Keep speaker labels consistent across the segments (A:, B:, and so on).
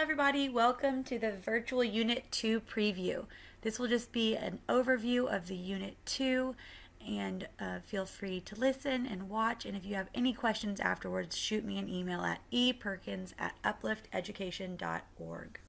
A: everybody, welcome to the virtual Unit 2 preview. This will just be an overview of the Unit 2 and feel free to listen and watch, and if you have any questions afterwards, shoot me an email at eperkins@uplifteducation.org.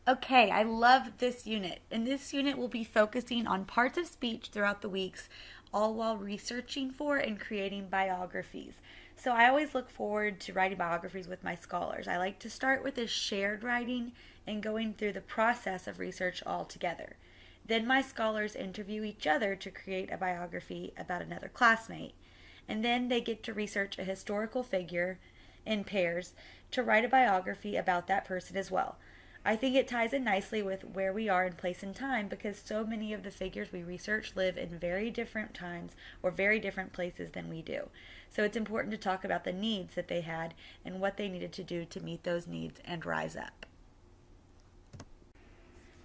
A: Okay, I love this unit, and this unit will be focusing on parts of speech throughout the weeks, all while researching for and creating biographies. So I always look forward to writing biographies with my scholars. I like to start with a shared writing and going through the process of research all together. Then my scholars interview each other to create a biography about another classmate. And then they get to research a historical figure in pairs to write a biography about that person as well. I think it ties in nicely with where we are in place and time because so many of the figures we research live in very different times or very different places than we do. So it's important to talk about the needs that they had and what they needed to do to meet those needs and rise up.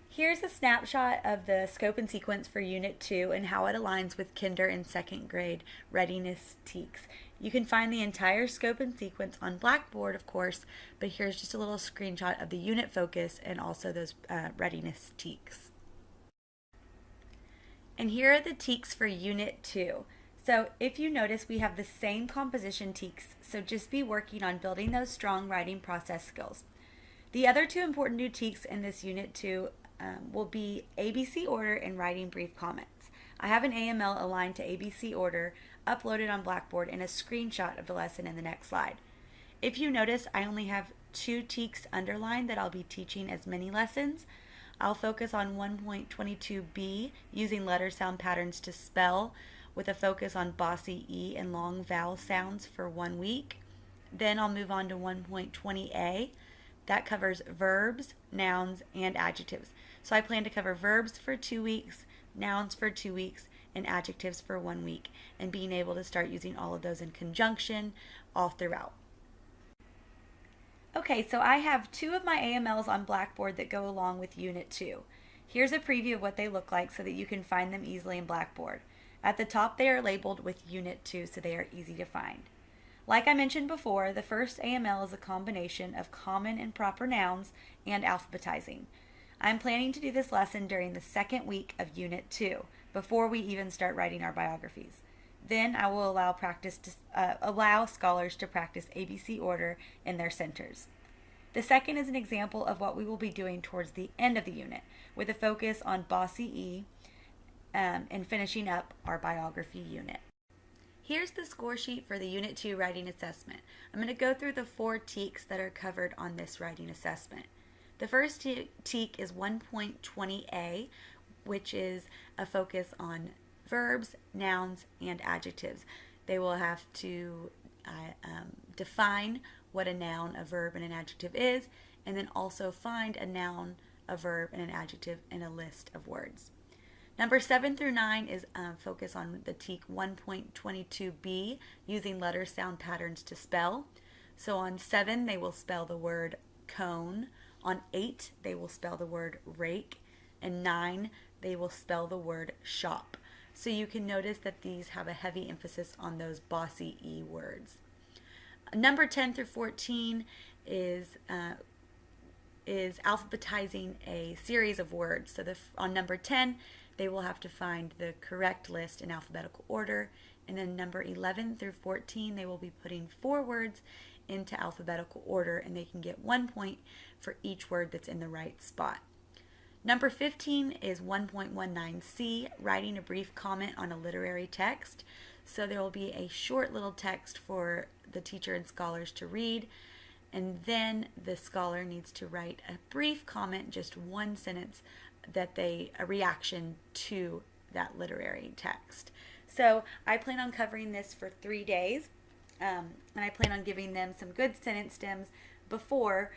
A: Here's a snapshot of the scope and sequence for Unit 2 and how it aligns with kinder and second grade readiness TEKs. You can find the entire scope and sequence on Blackboard, of course, but here's just a little screenshot of the unit focus and also those readiness TEKs. And here are the TEKs for Unit 2. So if you notice, we have the same composition TEKs, so just be working on building those strong writing process skills. The other two important new TEKs in this Unit 2 will be ABC order and writing brief comments. I have an AML aligned to ABC order uploaded on Blackboard and a screenshot of the lesson in the next slide. If you notice, I only have two TEKs underlined that I'll be teaching as mini lessons. I'll focus on 1.22b, using letter sound patterns to spell, with a focus on bossy E and long vowel sounds for 1 week. Then I'll move on to 1.20a. That covers verbs, nouns, and adjectives. So I plan to cover verbs for 2 weeks, nouns for 2 weeks, and adjectives for 1 week, and being able to start using all of those in conjunction all throughout. Okay, so I have two of my AMLs on Blackboard that go along with Unit 2. Here's a preview of what they look like so that you can find them easily in Blackboard. At the top, they are labeled with Unit 2, so they are easy to find. Like I mentioned before, the first AML is a combination of common and proper nouns and alphabetizing. I'm planning to do this lesson during the second week of Unit 2, before we even start writing our biographies. Then I will allow scholars to practice ABC order in their centers. The second is an example of what we will be doing towards the end of the unit, with a focus on bossy E and finishing up our biography unit. Here's the score sheet for the Unit 2 writing assessment. I'm going to go through the 4 TEKs that are covered on this writing assessment. The first TEK is 1.20a, which is a focus on verbs, nouns, and adjectives. They will have to define what a noun, a verb, and an adjective is, and then also find a noun, a verb, and an adjective in a list of words. Number 7 through 9 is focus on the TEK 1.22b, using letter sound patterns to spell. So on 7, they will spell the word cone. On 8, they will spell the word rake. And 9, they will spell the word shop. So you can notice that these have a heavy emphasis on those bossy E words. Number 10 through 14 is alphabetizing a series of words. So on number 10, they will have to find the correct list in alphabetical order. And then number 11 through 14, they will be putting 4 words into alphabetical order, and they can get 1 point for each word that's in the right spot. Number 15 is 1.19c, writing a brief comment on a literary text. So there will be a short little text for the teacher and scholars to read, and then the scholar needs to write a brief comment, just 1 sentence, a reaction to that literary text. So I plan on covering this for 3 days, and I plan on giving them some good sentence stems before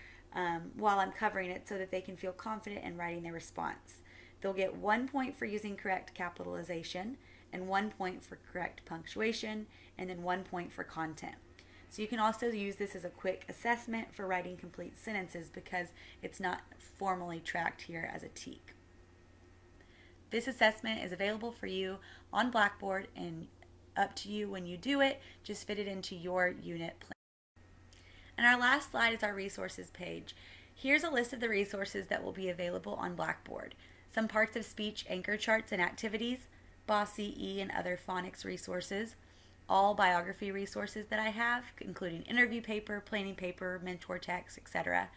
A: while I'm covering it so that they can feel confident in writing their response. They'll get 1 point for using correct capitalization, and 1 point for correct punctuation, and then 1 point for content. So you can also use this as a quick assessment for writing complete sentences because it's not formally tracked here as a TEK. This assessment is available for you on Blackboard, and up to you when you do it. Just fit it into your unit plan. And our last slide is our resources page. Here's a list of the resources that will be available on Blackboard. Some parts of speech anchor charts and activities, BOSS-CE and other phonics resources, all biography resources that I have, including interview paper, planning paper, mentor text, etc.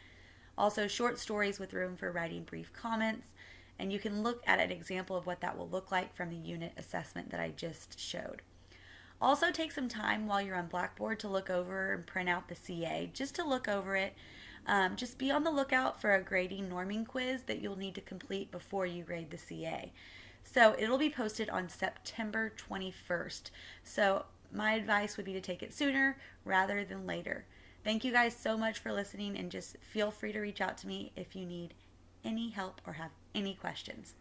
A: Also short stories with room for writing brief comments, and you can look at an example of what that will look like from the unit assessment that I just showed. Also take some time while you're on Blackboard to look over and print out the CA, just to look over it. Just be on the lookout for a grading norming quiz that you'll need to complete before you grade the CA. So it'll be posted on September 21st. So my advice would be to take it sooner rather than later. Thank you guys so much for listening, and just feel free to reach out to me if you need any help or have any questions.